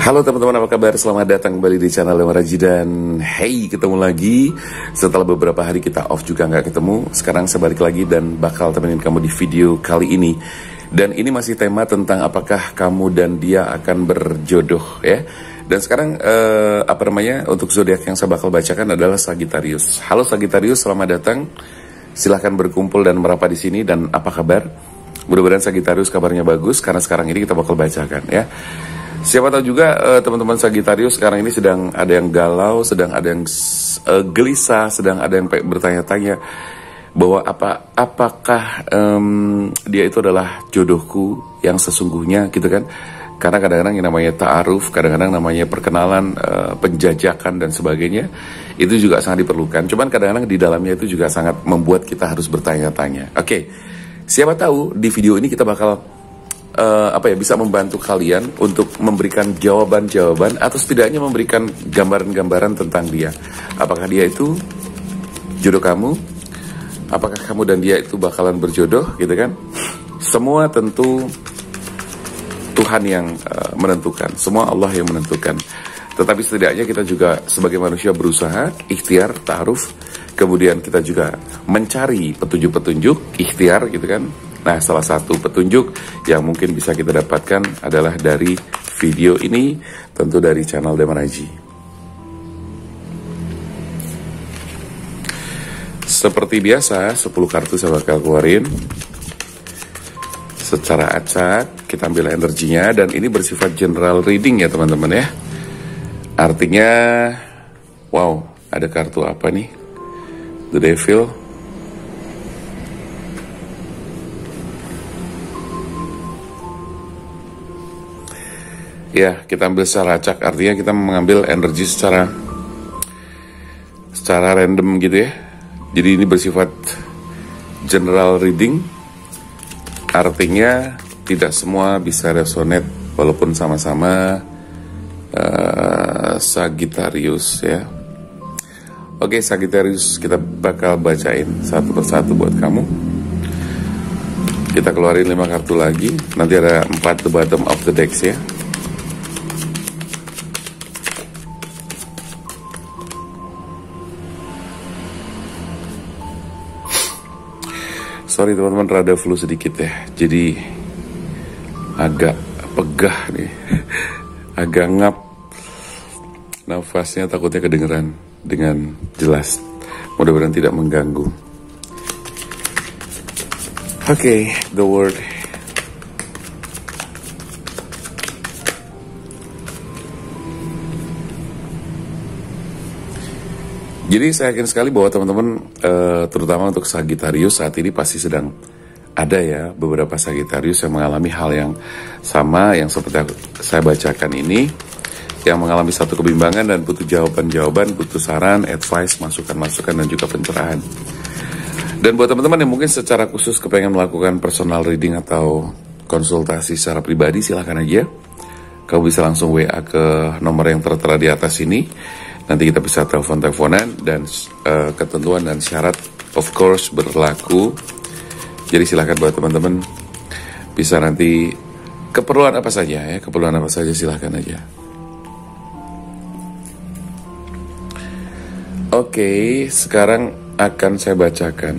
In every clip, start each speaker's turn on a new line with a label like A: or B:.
A: Halo teman-teman, apa kabar? Selamat datang kembali di channel Lemaraji dan hey, ketemu lagi. Setelah beberapa hari kita off juga nggak ketemu, sekarang saya balik lagi dan bakal temenin kamu di video kali ini. Dan ini masih tema tentang apakah kamu dan dia akan berjodoh ya. Dan sekarang untuk zodiak yang saya bakal bacakan adalah Sagittarius. Halo Sagittarius, selamat datang. Silahkan berkumpul dan merapat di sini. Dan apa kabar? Mudah-mudahan Sagittarius kabarnya bagus karena sekarang ini kita bakal bacakan ya. Siapa tahu juga teman-teman Sagittarius sekarang ini sedang ada yang galau, sedang ada yang gelisah, sedang ada yang bertanya-tanya bahwa apakah dia itu adalah jodohku yang sesungguhnya gitu kan. Karena kadang-kadang yang namanya ta'aruf, kadang-kadang namanya perkenalan, penjajakan dan sebagainya, itu juga sangat diperlukan. Cuman kadang-kadang di dalamnya itu juga sangat membuat kita harus bertanya-tanya. Oke, siapa tahu di video ini kita bakal bisa membantu kalian untuk memberikan jawaban-jawaban atau setidaknya memberikan gambaran-gambaran tentang dia. Apakah dia itu jodoh kamu? Apakah kamu dan dia itu bakalan berjodoh gitu kan? Semua tentu Tuhan yang menentukan, semua Allah yang menentukan. Tetapi setidaknya kita juga sebagai manusia berusaha, ikhtiar, ta'aruf, kemudian kita juga mencari petunjuk-petunjuk, ikhtiar gitu kan. Nah, salah satu petunjuk yang mungkin bisa kita dapatkan adalah dari video ini, tentu dari channel Lemaraji. Seperti biasa, 10 kartu saya bakal keluarin secara acak, kita ambil energinya, dan ini bersifat general reading ya teman-teman ya. Artinya, wow, ada kartu apa nih? The Devil. Ya, kita ambil secara acak, artinya kita mengambil energi secara random gitu ya. Jadi ini bersifat general reading, artinya tidak semua bisa resonate walaupun sama-sama Sagittarius ya. Oke, Sagittarius kita bakal bacain satu persatu buat kamu. Kita keluarin 5 kartu lagi, nanti ada 4 the bottom of the decks ya. Sorry teman-teman, rada flu sedikit ya. Jadi agak pegah nih. Agak ngap. Nafasnya takutnya kedengeran dengan jelas. Mudah-mudahan tidak mengganggu. Oke, the word. Jadi saya yakin sekali bahwa teman-teman, terutama untuk Sagittarius saat ini pasti sedang ada ya beberapa Sagittarius yang mengalami hal yang sama yang seperti saya bacakan ini, yang mengalami satu kebimbangan dan butuh jawaban-jawaban, butuh saran, advice, masukan-masukan dan juga pencerahan. Dan buat teman-teman yang mungkin secara khusus kepengen melakukan personal reading atau konsultasi secara pribadi, silahkan aja. Kamu bisa langsung WA ke nomor yang tertera di atas ini. Nanti kita bisa telepon-teleponan dan ketentuan dan syarat of course berlaku. Jadi silahkan buat teman-teman bisa nanti keperluan apa saja ya, keperluan apa saja silahkan aja. Oke, sekarang akan saya bacakan.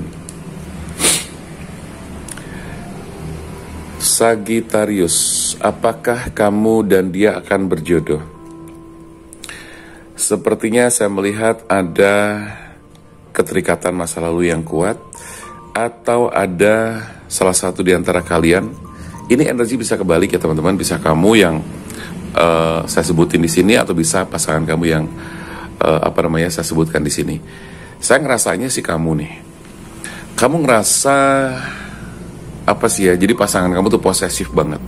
A: Sagittarius, apakah kamu dan dia akan berjodoh? Sepertinya saya melihat ada keterikatan masa lalu yang kuat, atau ada salah satu di antara kalian. Ini energi bisa kebalik ya teman-teman, bisa kamu yang saya sebutin di sini, atau bisa pasangan kamu yang saya sebutkan di sini. Saya ngerasanya sih kamu nih. Kamu ngerasa apa sih ya? Jadi pasangan kamu tuh posesif banget.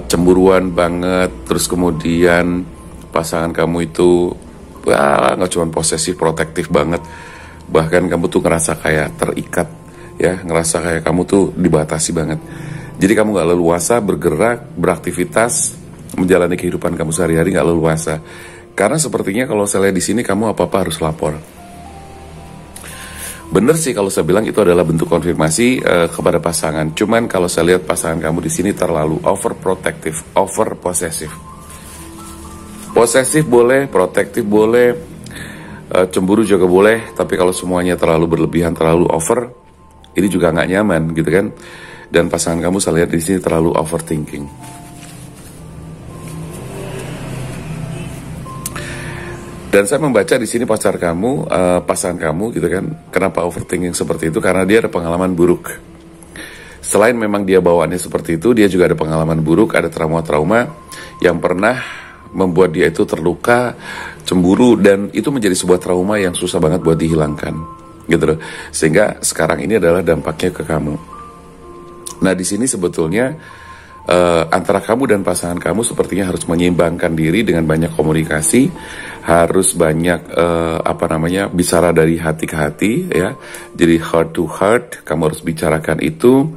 A: Cemburuan banget, terus kemudian pasangan kamu itu nggak cuma posesif, protektif banget, bahkan kamu tuh ngerasa kayak terikat ya, ngerasa kayak kamu tuh dibatasi banget. Jadi kamu nggak leluasa bergerak, beraktivitas, menjalani kehidupan kamu sehari-hari nggak leluasa, karena sepertinya kalau saya lihat di sini kamu apa-apa harus lapor. Bener sih kalau saya bilang itu adalah bentuk konfirmasi kepada pasangan. Cuman kalau saya lihat pasangan kamu di sini terlalu overprotective, over possessive. Posesif boleh, protektif boleh, cemburu juga boleh, tapi kalau semuanya terlalu berlebihan, terlalu over, ini juga nggak nyaman gitu kan. Dan pasangan kamu saya lihat di sini terlalu overthinking. Dan saya membaca di sini pacar kamu, pasangan kamu gitu kan, kenapa overthinking seperti itu? Karena dia ada pengalaman buruk. Selain memang dia bawaannya seperti itu, dia juga ada pengalaman buruk, ada trauma-trauma yang pernah membuat dia itu terluka, cemburu, dan itu menjadi sebuah trauma yang susah banget buat dihilangkan, gitu loh. Sehingga sekarang ini adalah dampaknya ke kamu. Nah di sini sebetulnya antara kamu dan pasangan kamu sepertinya harus menyeimbangkan diri dengan banyak komunikasi, harus banyak bicara dari hati ke hati ya. Jadi heart to heart, kamu harus bicarakan itu,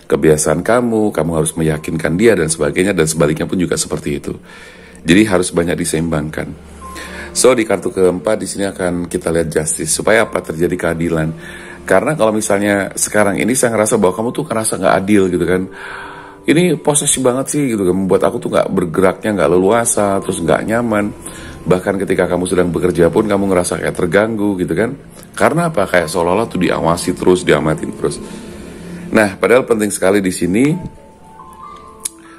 A: kebiasaan kamu harus meyakinkan dia dan sebagainya, dan sebaliknya pun juga seperti itu. Jadi harus banyak diseimbangkan. So di kartu keempat di sini akan kita lihat justice, supaya apa? Terjadi keadilan. Karena kalau misalnya sekarang ini saya ngerasa bahwa kamu tuh ngerasa nggak adil gitu kan. Ini posesif banget sih gitu kan, membuat aku tuh nggak bergeraknya, nggak leluasa, terus nggak nyaman. Bahkan ketika kamu sedang bekerja pun kamu ngerasa kayak terganggu gitu kan. Karena apa? Kayak seolah-olah tuh diawasi terus, diamatin terus. Nah, padahal penting sekali di sini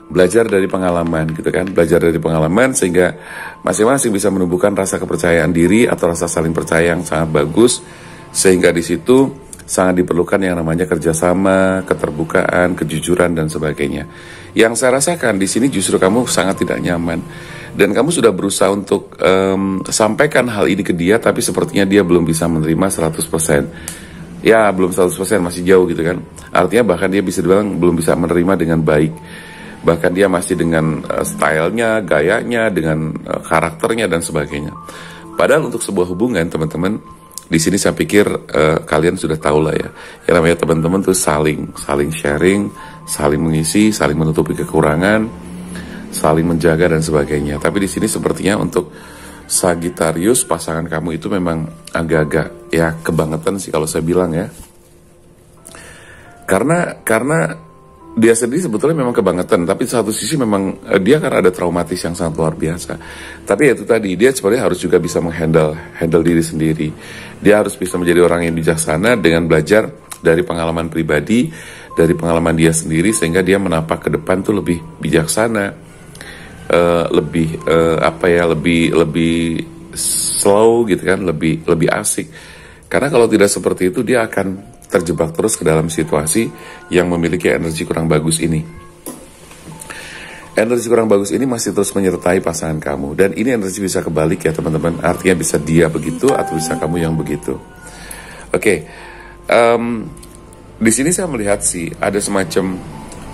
A: belajar dari pengalaman gitu kan, belajar dari pengalaman sehingga masing-masing bisa menumbuhkan rasa kepercayaan diri atau rasa saling percaya yang sangat bagus, sehingga di situ sangat diperlukan yang namanya kerjasama, keterbukaan, kejujuran dan sebagainya. Yang saya rasakan di sini justru kamu sangat tidak nyaman dan kamu sudah berusaha untuk sampaikan hal ini ke dia, tapi sepertinya dia belum bisa menerima 100%. Ya belum 100%, masih jauh gitu kan. Artinya bahkan dia bisa dibilang belum bisa menerima dengan baik. Bahkan dia masih dengan stylenya, gayanya, dengan karakternya dan sebagainya. Padahal untuk sebuah hubungan teman-teman, di sini saya pikir kalian sudah tahu lah ya. Yang namanya teman-teman tuh saling sharing, saling mengisi, saling menutupi kekurangan, saling menjaga dan sebagainya. Tapi di sini sepertinya untuk Sagittarius pasangan kamu itu memang agak-agak ya kebangetan sih kalau saya bilang ya. Karena dia sendiri sebetulnya memang kebangetan, tapi di satu sisi memang dia kan ada traumatis yang sangat luar biasa. Tapi ya itu tadi, dia sebenarnya harus juga bisa handle diri sendiri. Dia harus bisa menjadi orang yang bijaksana dengan belajar dari pengalaman pribadi, dari pengalaman dia sendiri, sehingga dia menapak ke depan tuh lebih bijaksana, lebih slow gitu kan, lebih asik. Karena kalau tidak seperti itu dia akan terjebak terus ke dalam situasi yang memiliki energi kurang bagus ini. Energi kurang bagus ini masih terus menyertai pasangan kamu, dan ini energi bisa kebalik ya teman-teman. Artinya bisa dia begitu atau bisa kamu yang begitu. Oke, di sini saya melihat sih ada semacam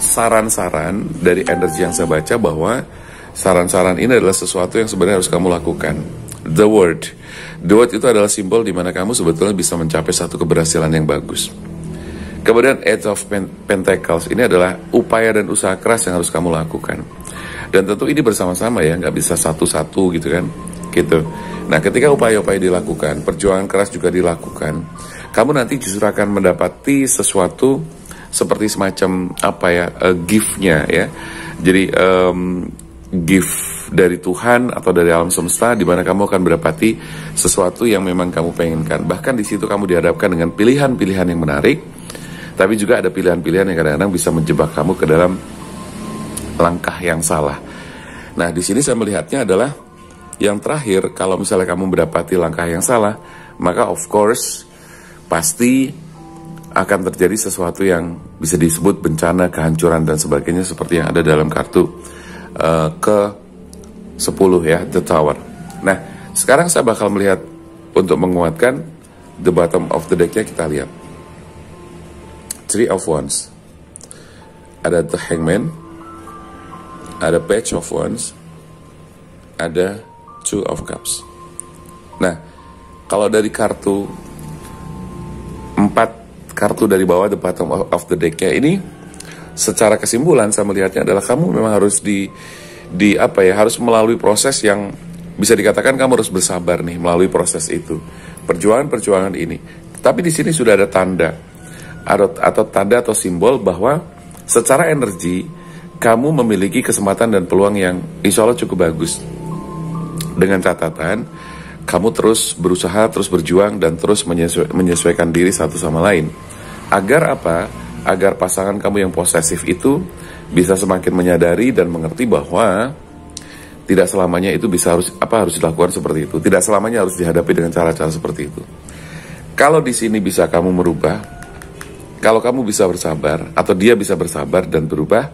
A: saran-saran dari energi yang saya baca, bahwa saran-saran ini adalah sesuatu yang sebenarnya harus kamu lakukan. The word itu adalah simbol di mana kamu sebetulnya bisa mencapai satu keberhasilan yang bagus. Kemudian Eight of Pentacles ini adalah upaya dan usaha keras yang harus kamu lakukan. Dan tentu ini bersama-sama ya, nggak bisa satu-satu gitu kan, gitu. Nah, ketika upaya-upaya dilakukan, perjuangan keras juga dilakukan, kamu nanti justru akan mendapati sesuatu seperti semacam gift-nya ya. Jadi gift dari Tuhan atau dari alam semesta, di mana kamu akan mendapati sesuatu yang memang kamu penginkan. Bahkan di situ kamu dihadapkan dengan pilihan-pilihan yang menarik, tapi juga ada pilihan-pilihan yang kadang-kadang bisa menjebak kamu ke dalam langkah yang salah. Nah, di sini saya melihatnya adalah yang terakhir, kalau misalnya kamu mendapati langkah yang salah, maka of course pasti akan terjadi sesuatu yang bisa disebut bencana, kehancuran dan sebagainya, seperti yang ada dalam kartu ke-10 ya, The Tower. Nah, sekarang saya bakal melihat untuk menguatkan the bottom of the deck-nya. Kita lihat Three of Wands, ada The Hangman, ada Page of Wands, ada Two of Cups. Nah, kalau dari kartu 4 kartu dari bawah, the bottom of the deck-nya ini, secara kesimpulan saya melihatnya adalah kamu memang harus harus melalui proses yang bisa dikatakan kamu harus bersabar nih melalui proses itu, perjuangan ini. Tapi di sini sudah ada tanda atau simbol bahwa secara energi kamu memiliki kesempatan dan peluang yang insya Allah cukup bagus. Dengan catatan kamu terus berusaha, terus berjuang, dan terus menyesuaikan diri satu sama lain. Agar apa? Agar pasangan kamu yang posesif itu bisa semakin menyadari dan mengerti bahwa tidak selamanya itu harus dilakukan seperti itu. Tidak selamanya harus dihadapi dengan cara-cara seperti itu. Kalau di sini bisa kamu merubah, kalau kamu bisa bersabar atau dia bisa bersabar dan berubah,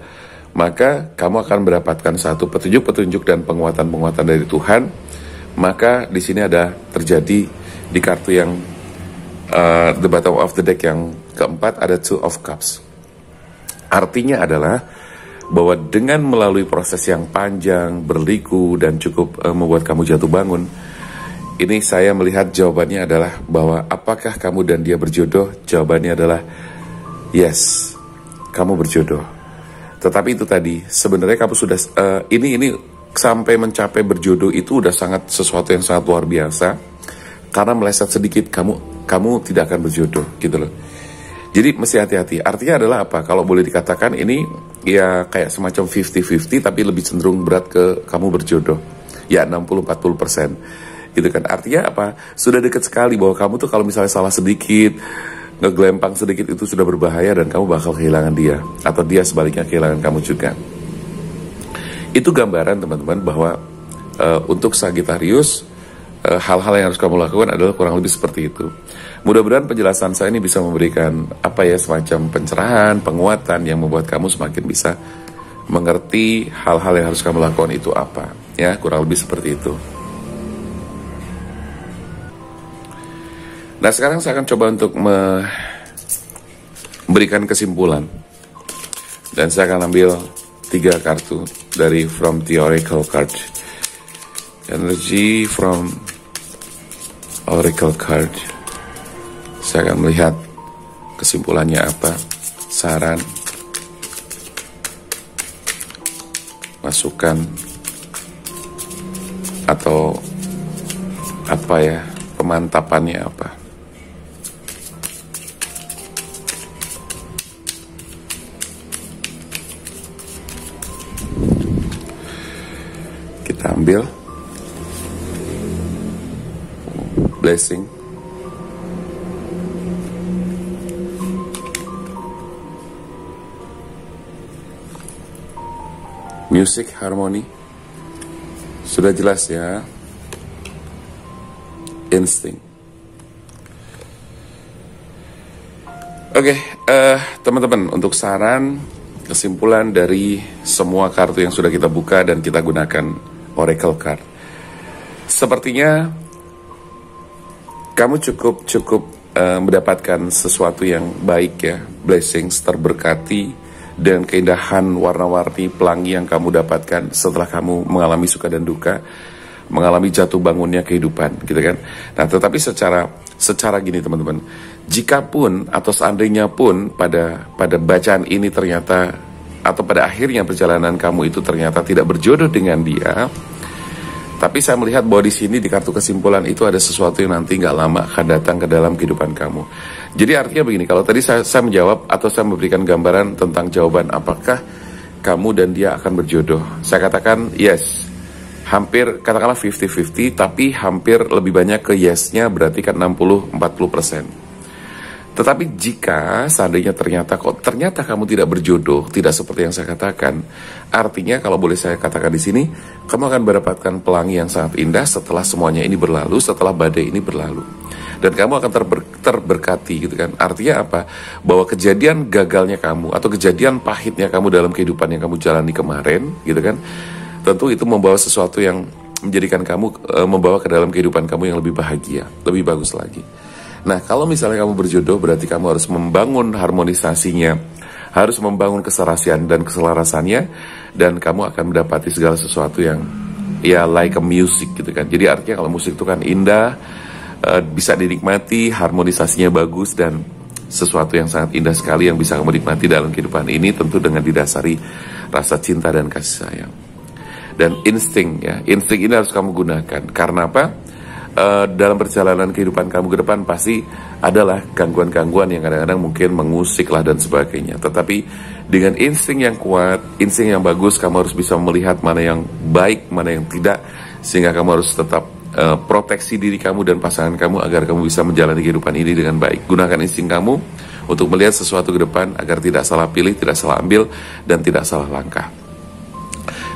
A: maka kamu akan mendapatkan satu petunjuk-petunjuk dan penguatan-penguatan dari Tuhan. Maka di sini ada terjadi di kartu yang the bottom of the deck yang keempat, ada Two of Cups. Artinya adalah bahwa dengan melalui proses yang panjang, berliku, dan cukup membuat kamu jatuh bangun, ini saya melihat jawabannya adalah bahwa apakah kamu dan dia berjodoh? Jawabannya adalah yes, kamu berjodoh. Tetapi itu tadi, sebenarnya kamu sudah ini sampai mencapai berjodoh itu udah sesuatu yang sangat luar biasa. Karena meleset sedikit kamu tidak akan berjodoh, gitu loh. Jadi mesti hati-hati. Artinya adalah apa? Kalau boleh dikatakan ini ya kayak semacam 50-50, tapi lebih cenderung berat ke kamu berjodoh. Ya 60-40%. Gitu kan. Artinya apa? Sudah dekat sekali bahwa kamu tuh kalau misalnya salah sedikit, ngeglempang sedikit itu sudah berbahaya dan kamu bakal kehilangan dia. Atau dia sebaliknya kehilangan kamu juga. Itu gambaran teman-teman bahwa untuk Sagittarius, hal-hal yang harus kamu lakukan adalah kurang lebih seperti itu. Mudah-mudahan penjelasan saya ini bisa memberikan semacam pencerahan, penguatan yang membuat kamu semakin bisa mengerti hal-hal yang harus kamu lakukan itu apa. Ya, kurang lebih seperti itu. Nah, sekarang saya akan coba untuk memberikan kesimpulan. Dan saya akan ambil 3 kartu dari from the Oracle card. Energy from Oracle card. Saya akan melihat kesimpulannya apa, saran, masukan, atau pemantapannya apa. Kita ambil blessing, music, harmoni, sudah jelas ya. Insting. Oke, teman-teman, untuk saran, kesimpulan dari semua kartu yang sudah kita buka dan kita gunakan Oracle card, sepertinya kamu cukup mendapatkan sesuatu yang baik ya, blessings, terberkati, dan keindahan warna-warni pelangi yang kamu dapatkan setelah kamu mengalami suka dan duka, mengalami jatuh bangunnya kehidupan, gitu kan. Nah, tetapi secara gini teman-teman, jikapun atau seandainya pun pada bacaan ini ternyata atau pada akhirnya perjalanan kamu itu ternyata tidak berjodoh dengan dia, tapi saya melihat bahwa di sini di kartu kesimpulan itu ada sesuatu yang nanti nggak lama akan datang ke dalam kehidupan kamu. Jadi artinya begini, kalau tadi saya menjawab atau saya memberikan gambaran tentang jawaban apakah kamu dan dia akan berjodoh, saya katakan yes. Hampir katakanlah 50-50, tapi hampir lebih banyak ke yes-nya, berarti kan 60-40%. Tetapi jika seandainya ternyata kamu tidak berjodoh, tidak seperti yang saya katakan, artinya kalau boleh saya katakan di sini, kamu akan mendapatkan pelangi yang sangat indah setelah semuanya ini berlalu, setelah badai ini berlalu. Dan kamu akan terberkati, gitu kan. Artinya apa? Bahwa kejadian gagalnya kamu atau kejadian pahitnya kamu dalam kehidupan yang kamu jalani kemarin, gitu kan, tentu itu membawa sesuatu yang menjadikan kamu membawa ke dalam kehidupan kamu yang lebih bahagia, lebih bagus lagi. Nah, kalau misalnya kamu berjodoh, berarti kamu harus membangun harmonisasinya, harus membangun keserasian dan keselarasannya, dan kamu akan mendapati segala sesuatu yang ya like a music, gitu kan. Jadi artinya kalau musik itu kan indah, bisa dinikmati, harmonisasinya bagus, dan sesuatu yang sangat indah sekali yang bisa kamu nikmati dalam kehidupan ini, tentu dengan didasari rasa cinta dan kasih sayang. Dan insting ya, insting ini harus kamu gunakan. Karena apa? dalam perjalanan kehidupan kamu ke depan pasti adalah gangguan-gangguan yang kadang-kadang mungkin mengusik lah dan sebagainya. Tetapi dengan insting yang kuat, insting yang bagus, kamu harus bisa melihat mana yang baik, mana yang tidak, sehingga kamu harus tetap proteksi diri kamu dan pasangan kamu agar kamu bisa menjalani kehidupan ini dengan baik. Gunakan insting kamu untuk melihat sesuatu ke depan agar tidak salah pilih, tidak salah ambil, dan tidak salah langkah.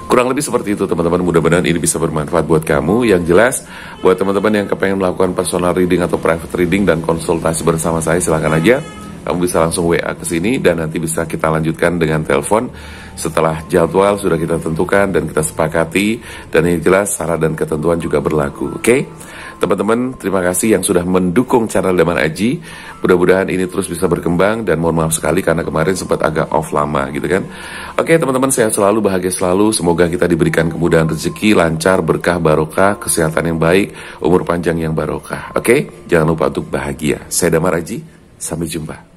A: Kurang lebih seperti itu teman-teman, mudah-mudahan ini bisa bermanfaat buat kamu. Yang jelas, buat teman-teman yang kepengen melakukan personal reading atau private reading dan konsultasi bersama saya, silahkan aja. Kamu bisa langsung WA ke sini dan nanti bisa kita lanjutkan dengan telepon setelah jadwal sudah kita tentukan dan kita sepakati. Dan yang jelas, syarat dan ketentuan juga berlaku, oke? Teman-teman, terima kasih yang sudah mendukung channel Damar Aji. Mudah-mudahan ini terus bisa berkembang dan mohon maaf sekali karena kemarin sempat agak off lama gitu kan. Oke teman-teman, sehat selalu, bahagia selalu. Semoga kita diberikan kemudahan rezeki, lancar, berkah, barokah, kesehatan yang baik, umur panjang yang barokah. Oke, jangan lupa untuk bahagia. Saya Damar Aji, sampai jumpa.